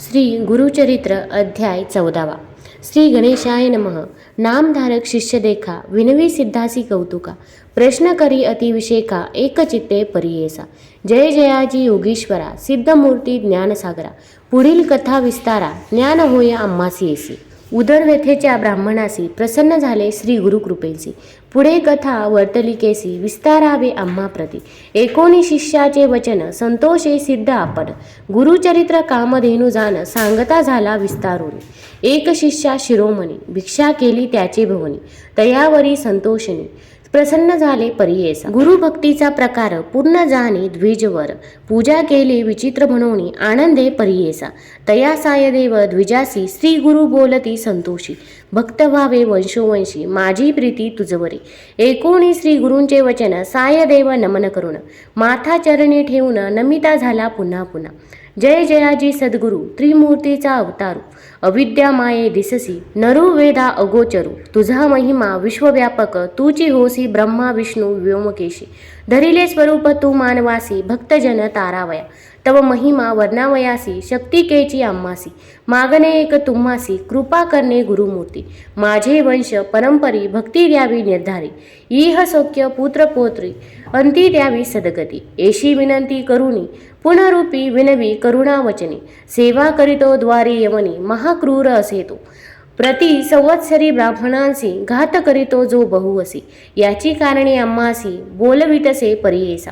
श्री गुरुचरित्र अध्याय 14। श्री गणेशाय नमः। नामधारक शिष्य देखा, विनवी सिद्धासी कौतुका, प्रश्न करी अतिविषेका, एकचित्ते परियेसा। जय जयाजी योगीश्वरा, सिद्धमूर्ती ज्ञानसागरा, पुढील कथा विस्तारा, ज्ञान होय आम्हासी येसी। उदरव्यथेच्या ब्राह्मणासी प्रसन्न झाले श्री गुरुकृपेसी, पुढे कथा वर्तलिकेसी, विस्तारावे आम्हा प्रती। एकोणी शिष्याचे वचन, संतोषे सिद्ध आपण, गुरुचरित्र कामधेनु जाण, सांगता झाला विस्तारून। एक शिष्या शिरोमणी, भिक्षा केली त्याचे भवनी, तयावरी संतोषिनी, प्रसन्न झाले परियेसा। गुरुभक्तीचा प्रकार पूर्ण जाणे द्विजवर, पूजा केली विचित्र म्हणून आनंदे परियेसा। तया सायदेव द्विजासी, श्री गुरु बोलती संतोषी, भक्त व्हावे वंशोवंशी, माझी प्रीती तुझवरी। एकोणी श्री गुरूंचे वचन, सायदेव नमन करून, माथा चरणी ठेवून नमिता झाला पुन्हा पुन्हा। जय जयाजी सद्गुरु, त्रिमूर्तीचा अवतारू, अविद्या माये दिससी, नरु वेदा अगोचरू, तुझा महिमा विश्वव्यापक, तूची होसी ब्रह्मा विष्णू व्योमकेशी। धरिले स्वरूप तू मानवासी, भक्तजन तारावया, तव महिमा वर्णावयासी, शक्तिकेची आम्हासी। मागणे एक तुम्हासी, कृपा करणे गुरुमूर्ती, माझे वंश परंपरी, भक्ती द्यावी निर्धारी। इह सौख्य पुत्र पौत्री, अंती द्यावी सद्गती, एशी विनंती करुणी, पुनरूपी विनवी करुणा वचनी। सेवा करीतो द्वारी यवनी, महाक्रूर असे तो, प्रति संवत्सरी ब्राह्मणांसी, घात करीतो जो बहुवसी। याची कारणे आम्हासी, बोलवितसे परियेसा।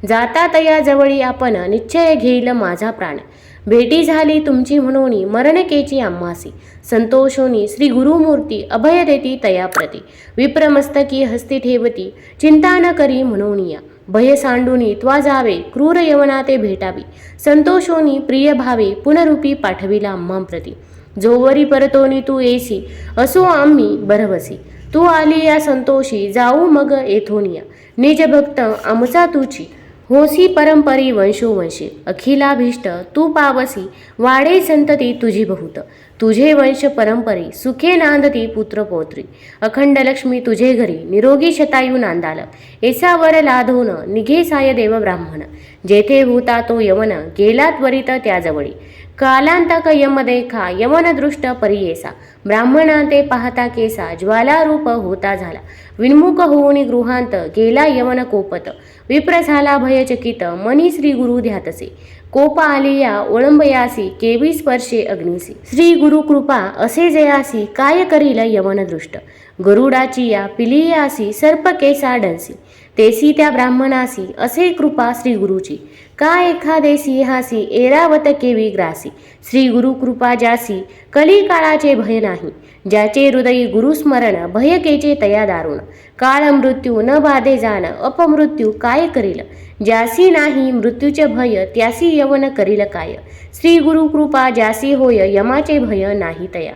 जाता तया जवळी आपण, निश्चय घेईल माझा प्राण, भेटी झाली तुमची म्हणून मरणकेची आम्हासी। संतोषोनी श्री गुरुमूर्ती, अभय देती तया प्रती, विप्रमस्तकी हस्ती ठेवती, चिंता न करी म्हणून या। भय सांडूनी त्वा जावे, क्रूर यवना ते भेटावी, संतोषोनी प्रिय भावे, पुनरूपी पाठविला आम्हा प्रती। जोवरी परतोनी तू येसी, असो आम्ही बरवसी, तू आली या संतोषी, जाऊ मग येथोनिया। निज भक्त आमचा तुची, होसी परंपरी वंशोवंशी, अखिलाभीष्ट तू पावसी, वाढे संतती तुझी बहुत। तुझे वंश परंपरी, सुखे नांदती पुत्र पौत्री, अखंड लक्ष्मी तुझे घरी, निरोगी शतायू नांदाल। एसावर लाधोन निघे सायदेव ब्राह्मण, जेथे होता तो यवन, गेला त्वरित त्याजवळी। कालांतक यम देखा, यवन दृष्ट परियेसा, ब्राह्मणांते पाहता केसा, ज्वालारूप होता झाला। विन्मुख होऊन गृहांत, गेला यवन कोपत, विप्र झाला भयचकित, मनी श्री गुरु ध्यातसे। कोप आलिया ओळंबयासी, केवी स्पर्शे अग्निसी, श्री गुरु कृपा असे जयासी, काय करील यवन दृष्ट। गरुडाची या पिलियासी, सर्प केसा डंसी, तेसी त्या ब्राह्मणासी, असे कृपा श्री गुरुची। का एखादे सिंहासी, एरावत केवी ग्रासी, श्री गुरु कृपा ज्यासी, कली काळाचे भय नाही। ज्याचे हृदयी गुरुस्मरण, भयकेचे तया दारुण। काळ मृत्यू न बाधे जाण, अपमृत्यू काय करील, ज्यासी नाही मृत्यूचे भय, त्यासी यवन करील काय। श्री गुरु कृपा ज्यासी होय, यमाचे भय नाही तया।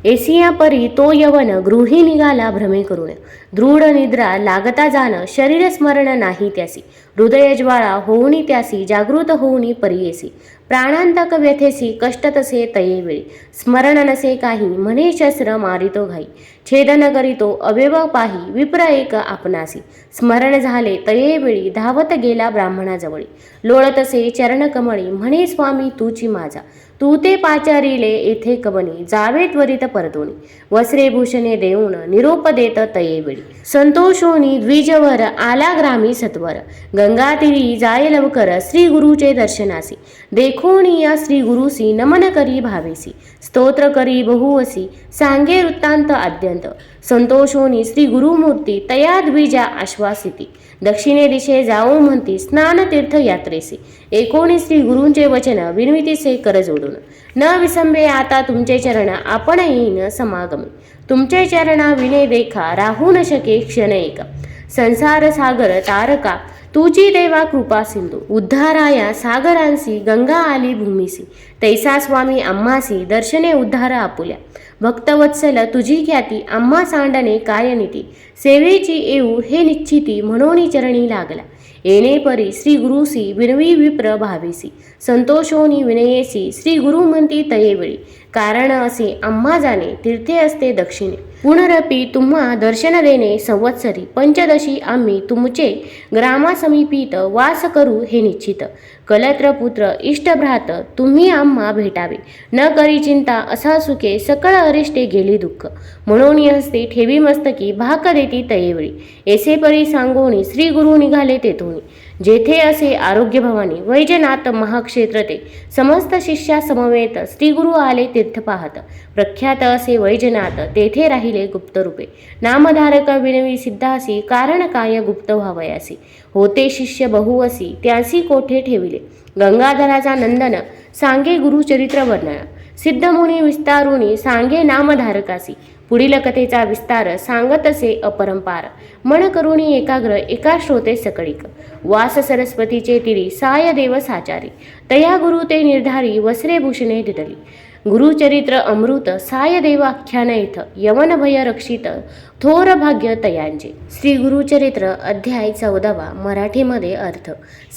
एसिया परी तो यवन, गृही निघाला भ्रमे करून, दृढ निद्रा लागता जाण, शरीर स्मरण नाही त्यासी। हृदय ज्वाळा होऊनी त्यासी, जागृत होऊनी परियेसी, प्राणांतक व्यथेसी, कष्ट तसे तये वेळी। स्मरण नसे काही, म्हणे शस्त्र मारितो घाई, छेदन करीतो अवयव पाही, विप्र एक आपणासी। स्मरण झाले तये वेळी, धावत गेला ब्राह्मणाजवळी, लोळतसे चरणकमळी, म्हणे स्वामी तूची माझा। तू ते पाचारिले येथे कवनी, जावे त्वरित परतोनी। वस्त्रे भूषणे देऊन, निरोप देत तये वेळी, संतोषोनी द्विजवर आला ग्रामी सत्वर। गंगातीरी जाय लवकर, श्री गुरुचे दर्शनासी, देखोनी या श्री गुरुसी, नमन करी भावेसी। स्तोत्र करी बहुवसी, सांगे वृत्तांत आद्यंत, संतोषोनी श्री गुरुमूर्ती, तया द्विजा आश्वासिती। दक्षिणे दिशे जाऊ म्हणती, स्नान तीर्थ यात्रेसी, एकोणी श्री गुरूंचे वचन, विनवितीसे कर जोडून। न विसंबे आता तुमचे चरण, आपण येईन समागमी, तुमचे चरणा विने देखा, राहू न शके क्षण एक। संसार सागर तारका, तुझी देवा कृपा सिंधू, उद्धाराया सागरांसी, गंगा आली भूमीसी। तैसा स्वामी आम्हासी, दर्शने उद्धार आपुल्या, भक्तवत्सल तुझी ख्याती, आम्हा सांडणे काय नीती। सेवेची येऊ हे निश्चिती, म्हणून चरणी लागला, येणे परी श्री गुरुसी, विनवी विप्र भावेसी। संतोषोनी विनयेसी, श्री गुरु म्हणती तये वेळी, कारण असे आम्हा जाणे, तीर्थे असते दक्षिणे। पुनरपि तुम्हा दर्शन देणे संवत्सरी पंचदशी आम्ही तुमचे ग्रामासमीपीत वास करू हे निश्चित. कलत्र पुत्र इष्टभ्रात तुम्ही आम्हा भेटावे. न करी चिंता असा सुखे सकळ अरिष्टे गेली दुःख. म्हणून हस्ते ठेवी मस्तकी भाक देती तयेवेळी. ऐसे परी सांगोनी श्री गुरु निघाले तेथोनी. जेथे असे आरोग्य भवानी वैजनाथ महाक्षेत्र ते. समस्त शिष्या समवेत श्री गुरु आले तीर्थ पाहत. प्रख्यात असे वैजनाथ तेथे राहिले गुप्त रूपे. नामधारक विनवी सिद्धासी कारण काय गुप्त व्हावयासी. होते शिष्य बहुवसी त्यासी कोठे ठेविले. गंगाधराचा नंदन सांगे गुरुचरित्र वर्णन. सिद्धमुनी विस्तारुनी सांगे नामधारकासी. पुढील कथेचा विस्तार सांगत असे अपरंपार. मन करुणी एकाग्र एका श्रोते सकळीक. वास सरस्वतीचे तिरी साय देव साचारी. तया गुरु ते निर्धारी वस्त्रे भूषणे दिदली. गुरुचरित्र अमृत साय देव आख्यान इथ. यवन भय रक्षित थोर भाग्य तयांचे. श्री गुरुचरित्र अध्याय 14 मराठीमध्ये अर्थ.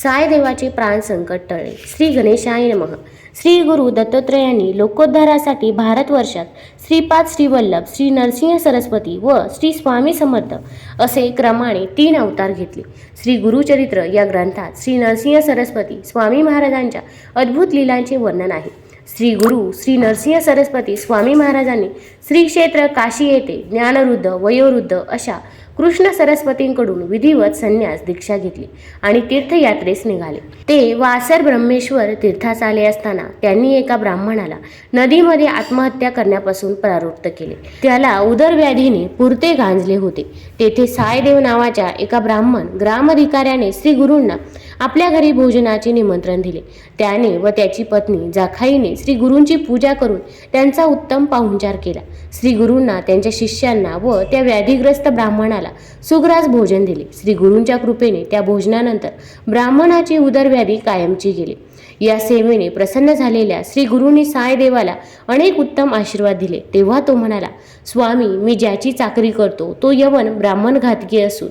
साय देवाचे प्राण संकट टळले. श्री गणेशाय नमः. श्री गुरु दत्तात्रयांनी लोकोद्धारासाठी भारतवर्षात श्रीपाद श्रीवल्लभ श्री नरसिंह सरस्वती व श्री स्वामी समर्थ असे क्रमाने 3 अवतार घेतले. श्री गुरुचरित्र या ग्रंथात श्री नरसिंह सरस्वती स्वामी महाराजांच्या अद्भुत लीलांचे वर्णन आहे. श्री गुरु श्री नरसिंह सरस्वती स्वामी महाराजांनी श्री क्षेत्र काशी येथे ज्ञानवृद्ध वयोवृद्ध अशा कृष्ण सरस्वतींकडून विधिवत संन्यास दीक्षा घेतली आणि तीर्थयात्रेस निघाले. ते वासर ब्रह्मेश्वर तीर्थास आले असताना त्यांनी एका ब्राह्मणाला नदीमध्ये आत्महत्या करण्यापासून प्रवृत्त केले. त्याला उदरव्याधीने पुरते गांजले होते. तेथे सायदेव नावाच्या एका ब्राह्मण ग्रामाधिकाऱ्याने श्री गुरूंना आपल्या घरी भोजनाचे निमंत्रण दिले. त्याने व त्याची पत्नी जाखाईने श्री गुरूंची पूजा करून त्यांचा उत्तम पाहुणचार केला. श्री गुरूंना त्यांच्या शिष्यांना व त्या व्याधीग्रस्त ब्राह्मणाला सुग्रास भोजन दिले. श्री गुरूंच्या कृपेने त्या भोजनानंतर ब्राह्मणाची उदरव्याधी कायमची गेली. या सेवेने प्रसन्न झालेल्या श्री गुरूंनी सायदेवाला अनेक उत्तम आशीर्वाद दिले. तेव्हा तो म्हणाला, स्वामी, मी ज्याची चाकरी करतो तो यवन ब्राह्मण घातकी असून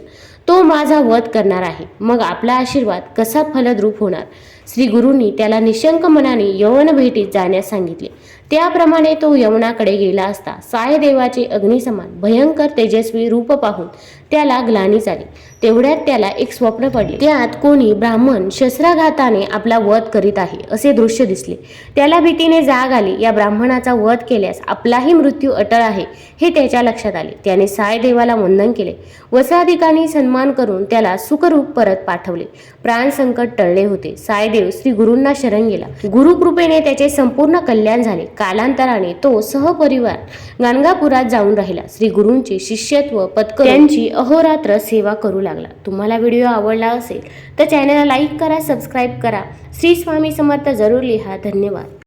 तो माझा वध करणार आहे. मग आपला आशीर्वाद कसा फलद्रूप होणार? श्री गुरूंनी त्याला निशंक मनाने यवन भेटीत जाण्यास सांगितले. त्याप्रमाणे तो यवनाकडे गेला असता सायदेवाचे अग्निसमान भयंकर तेजस्वी रूप पाहून त्याला ग्लानी झाली. तेवढ्यात त्याला एक स्वप्न पडले. त्यात कोणी ब्राह्मण शस्त्राघाताने आपला वध करीत आहे असे दृश्य दिसले. त्याला भीतीने जाग आली. या ब्राह्मणाचा वध केल्यास आपलाही मृत्यू अटळ आहे हे त्याच्या लक्षात आले. त्याने सायदेवाला वंदन केले. वसाधिकांनी सन्मान करून त्याला सुखरूप परत पाठवले. प्राण संकट टळले होते. सायदेव श्री गुरूंना शरण गेला. गुरुकृपेने त्याचे संपूर्ण कल्याण झाले. कालांतराने तो सहपरिवार गाणगापुरात जाऊन राहिला. श्री गुरूंचे शिष्यत्व पत्करून त्यांची अहोरात्र सेवा करू लागला. तुम्हाला व्हिडिओ आवडला असेल तर चॅनलला लाईक करा, सबस्क्राईब करा. श्री स्वामी समर्थ जरूर लिहा. धन्यवाद.